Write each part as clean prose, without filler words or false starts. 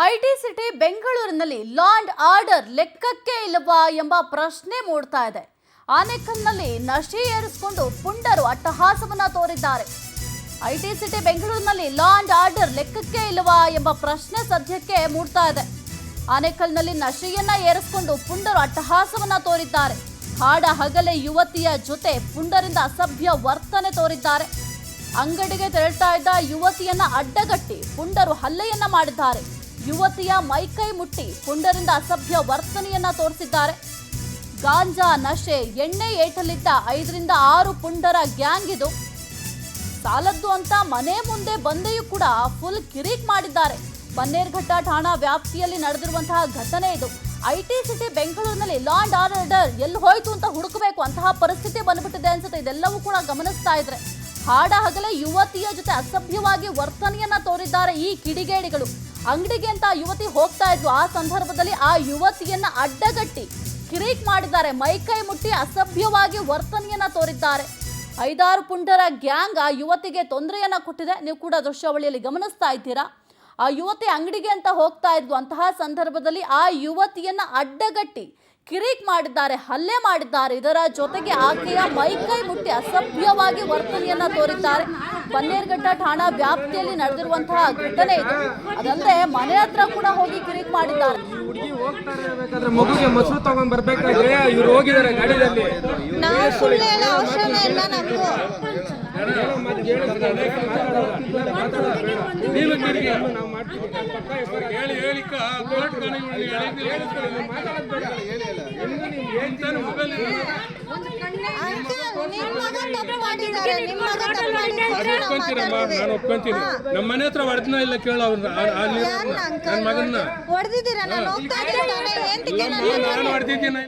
IT city ಬೆಂಗಳೂರಿನಲ್ಲಿ law and order ಲೆಕ್ಕಕ್ಕೆ ಇಲ್ಲವಾ ಎಂಬ ಪ್ರಶ್ನೆ ಮೂಡ್ತಾ ಇದೆ. ಆನೇಕಲ್ನಲ್ಲಿ ನಶೆ ಏರಿಸಿಕೊಂಡು ಪುಂಡರು ಅಟ್ಟಹಾಸವನ್ನ ತೋರಿದ್ದಾರೆ. ಐಟಿ ಸಿಟಿ ಬೆಂಗಳೂರಿನಲ್ಲಿ ಲಾ ಅಂಡ್ ಆರ್ಡರ್ ಲೆಕ್ಕಕ್ಕೆ ಇಲ್ಲವಾ ಎಂಬ ಪ್ರಶ್ನೆ ಸದ್ಯಕ್ಕೆ ಮೂಡ್ತಾ ಇದೆ. ಆನೇಕಲ್ನಲ್ಲಿ ನಶೆಯನ್ನ ಏರಿಸಿಕೊಂಡು ಪುಂಡರು ಅಟ್ಟಹಾಸವನ್ನ ತೋರಿದ್ದಾರೆ. ಹಾಡ ಹಗಲೇ ಯುವತಿಯ ಜೊತೆ ಪುಂಡರಿಂದ ಅಸಭ್ಯ ವರ್ತನೆ ತೋರಿದ್ದಾರೆ. ಅಂಗಡಿಗೆ ತೆರಳ್ತಾ ಇದ್ದ ಯುವತಿಯನ್ನ ಅಡ್ಡಗಟ್ಟಿ ಪುಂಡರು ಹಲ್ಲೆಯನ್ನ ಮಾಡಿದ್ದಾರೆ. ಯುವತಿಯ ಮೈಕೈ ಮುಟ್ಟಿ ಪುಂಡರಿಂದ ಅಸಭ್ಯ ವರ್ತನೆಯನ್ನ ತೋರಿಸಿದ್ದಾರೆ. ಗಾಂಜಾ, ನಶೆ, ಎಣ್ಣೆ ಏಟಲಿದ್ದ 5 ರಿಂದ 6 ಪುಂಡರ ಗ್ಯಾಂಗ್ ಇದು. ಸಾಲದ್ದು ಅಂತ ಮನೆ ಮುಂದೆ ಬಂದೆಯೂ ಕೂಡ ಫುಲ್ ಕಿರಿಕ್ ಮಾಡಿದ್ದಾರೆ. ಬನ್ನೇರ್ಘಟ್ಟ ಠಾಣಾ ವ್ಯಾಪ್ತಿಯಲ್ಲಿ ನಡೆದಿರುವಂತಹ ಘಟನೆ ಇದು. ಐಟಿ ಸಿಟಿ ಬೆಂಗಳೂರಿನಲ್ಲಿ ಲಾ ಅಂಡ್ ಆರ್ಡರ್ ಎಲ್ಲಿ ಹೋಯ್ತು ಅಂತ ಹುಡುಕಬೇಕು ಅಂತಹ ಪರಿಸ್ಥಿತಿ ಬಂದ್ಬಿಟ್ಟಿದೆ ಅನ್ಸುತ್ತೆ. ಇದೆಲ್ಲವೂ ಕೂಡ ಗಮನಿಸ್ತಾ ಇದ್ರೆ ಹಾಡ ಹಗಲೇ ಯುವತಿಯ ಜೊತೆ ಅಸಭ್ಯವಾಗಿ ವರ್ತನೆಯನ್ನ ತೋರಿದ್ದಾರೆ ಈ ಕಿಡಿಗೇಡಿಗಳು. ಅಂಗಡಿಗೆ ಅಂತ ಯುವತಿ ಹೋಗ್ತಾ ಇದ್ವು. ಆ ಸಂದರ್ಭದಲ್ಲಿ ಆ ಯುವತಿಯನ್ನ ಅಡ್ಡಗಟ್ಟಿ ಕಿರಿಕ್ ಮಾಡಿದ್ದಾರೆ. ಮೈಕೈ ಮುಟ್ಟಿ ಅಸಭ್ಯವಾಗಿ ವರ್ತನೆಯನ್ನ ತೋರಿದ್ದಾರೆ. 5-6 ಪುಂಡರ ಗ್ಯಾಂಗ್ ಆ ಯುವತಿಗೆ ತೊಂದರೆಯನ್ನ ಕೊಟ್ಟಿದೆ. ನೀವು ಕೂಡ ದೃಶ್ಯಾವಳಿಯಲ್ಲಿ ಗಮನಿಸ್ತಾ ಇದ್ದೀರಾ. ಆ ಯುವತಿ ಅಂಗಡಿಗೆ ಅಂತ ಹೋಗ್ತಾ ಇದ್ವು. ಅಂತಹ ಸಂದರ್ಭದಲ್ಲಿ ಆ ಯುವತಿಯನ್ನ ಅಡ್ಡಗಟ್ಟಿ ಕಿರಿಕ್ ಮಾಡಿದ್ದಾರೆ, ಹಲ್ಲೆ ಮಾಡಿದ್ದಾರೆ. ಇದರ ಜೊತೆಗೆ ಆಕೆಯ ಮೈಕೈ ಮುಟ್ಟಿ ಅಸಭ್ಯವಾಗಿ ವರ್ತನೆಯನ್ನ ತೋರಿದ್ದಾರೆ. ಬನ್ನೇರ್ಘಟ್ಟ ಠಾಣಾ ವ್ಯಾಪ್ತಿಯಲ್ಲಿ ನಡೆದಿರುವಂತಹ ಘಟನೆ ಇದು. ಅದಲ್ಲದೆ ಮನೆ ಹತ್ರ ಕೂಡ ಹೋಗಿ ಕಿರಿಕ್ ಮಾಡಿದ್ದಾರೆ. ಮಗುಗೆ ಮೊಸರು ತಗೊಂಡ್ ಬರ್ಬೇಕಾದ್ರೆ ಇವ್ರು ಹೋಗಿದ್ದಾರೆ ಗಾಡಿಯಲ್ಲಿ. ನಾನು ಒಪ್ಕೊಂತೀನಿ. ನಮ್ಮ ಮನೆ ಹತ್ರ ಹೊಡೆದ್ನ ಇಲ್ಲ ಕೇಳು ಅವ್ರನ್ನ. ನನ್ನ ಮಗನ್ನ ನಾನು ಹೊಡೆದಿದ್ದೀನಿ.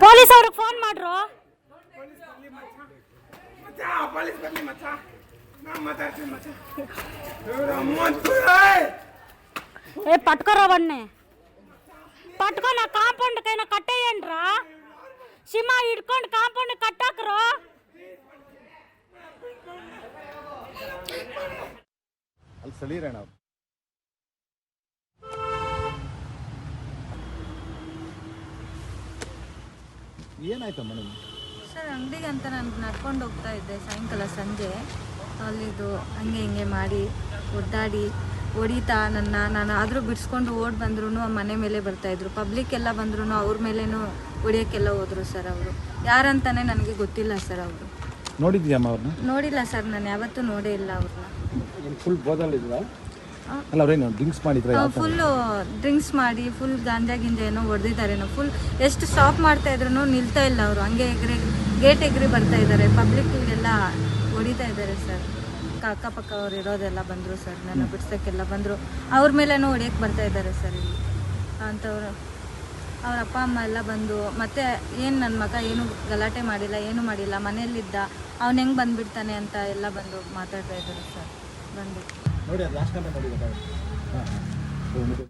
ಪೊಲೀಸ್ ಅವ್ರಿಗೆ ಫೋನ್ ಮಾಡ್ರು. ಏ ಪಟ್ಕೊರ ಬನ್ನಿ ಪಟ್ಕೊ. ನಾ ಕಾಂಪೌಂಡ್ ಕೈನ ಕಟ್ಟೇಯನ್ರ ಸಿಂಹ ಹಿಡ್ಕೊಂಡು ಕಾಂಪೌಂಡ್ ಕಟ್ಟಾಕ್ರು. ಅಲ್ಲಿ ಸಲೀರಣ್ಣ ಏನಾಯ್ತಮ್ಮ ನಿಮ್ಗೆ? ಸರ್ ಅಂಗಡಿಗೆ ಅಂತ ನಾನು ನಡ್ಕೊಂಡು ಹೋಗ್ತಾ ಇದ್ದೆ ಸಾಯಂಕಾಲ ಸಂಜೆ. ಅಲ್ಲಿದ್ದು ಹಂಗೆ ಹಿಂಗೆ ಮಾಡಿ ಒದ್ದಾಡಿ ಹೊಡಿತಾ ನಾನು ಆದರೂ ಬಿಡಿಸ್ಕೊಂಡು ಓಡಿ ಬಂದ್ರು ಮನೆ ಮೇಲೆ ಬರ್ತಾಯಿದ್ರು. ಪಬ್ಲಿಕ್ ಎಲ್ಲ ಬಂದ್ರು ಅವ್ರ ಮೇಲೇನು ಹೊಡಿಯೋಕ್ಕೆಲ್ಲ ಹೋದರು ಸರ್. ಅವರು ಯಾರಂತಾನೆ ನನಗೆ ಗೊತ್ತಿಲ್ಲ ಸರ್. ಅವರು ನೋಡಿದ್ಯಮ್ಮ ಅವ್ರನ್ನ? ನೋಡಿಲ್ಲ ಸರ್, ನಾನು ಯಾವತ್ತೂ ನೋಡೇ ಇಲ್ಲ ಅವ್ರನ್ನ. ಫುಲ್ ಬೋದಲ್ಲಿದ್ವಾ? ಅಲ್ಲ ಅವ್ರೇನು ಡ್ರಿಂಕ್ಸ್ ಮಾಡಿದ್ರೆ? ಫುಲ್ಲು ಡ್ರಿಂಕ್ಸ್ ಮಾಡಿ ಫುಲ್ ಗಾಂಜಾ ಗಿಂಜ ಏನೋ ಹೊಡೆದಿದ್ದಾರೇನೋ. ಫುಲ್ ಎಷ್ಟು ಸ್ಟಾಪ್ ಮಾಡ್ತಾ ಇದ್ರು ನಿಲ್ತಾ ಇಲ್ಲ ಅವರು. ಹಂಗೆ ಗೇಟ್ ಎಗ್ರಿ ಬರ್ತಾ ಇದ್ದಾರೆ. ಪಬ್ಲಿಕ್ಗೆಲ್ಲ ಹೊಡಿತಾ ಇದ್ದಾರೆ ಸರ್. ಅಕ್ಕಪಕ್ಕ ಅವ್ರು ಇರೋದೆಲ್ಲ ಬಂದರು ಸರ್. ನನ್ನ ಬಿಡ್ಸೋಕ್ಕೆಲ್ಲ ಬಂದರು. ಅವ್ರ ಮೇಲೇನೂ ಹೊಡಿಯೋಕ್ಕೆ ಬರ್ತಾ ಇದ್ದಾರೆ ಸರ್ ಇಲ್ಲಿ ಅಂಥವ್ರು. ಅವ್ರ ಅಪ್ಪ ಅಮ್ಮ ಎಲ್ಲ ಬಂದು ಮತ್ತೆ ಏನು ನನ್ನ ಮಗ ಏನು ಗಲಾಟೆ ಮಾಡಿಲ್ಲ, ಏನು ಮಾಡಿಲ್ಲ, ಮನೆಯಲ್ಲಿದ್ದ, ಅವ್ನು ಹೆಂಗೆ ಬಂದುಬಿಡ್ತಾನೆ ಅಂತ ಎಲ್ಲ ಬಂದು ಮಾತಾಡ್ತಾ ಇದ್ದಾರೆ ಸರ್. ಬಂದು ನೋಡಿ ಅದು ಲಾಸ್ಟ್ ಟೈಮ್ ನೋಡಿ.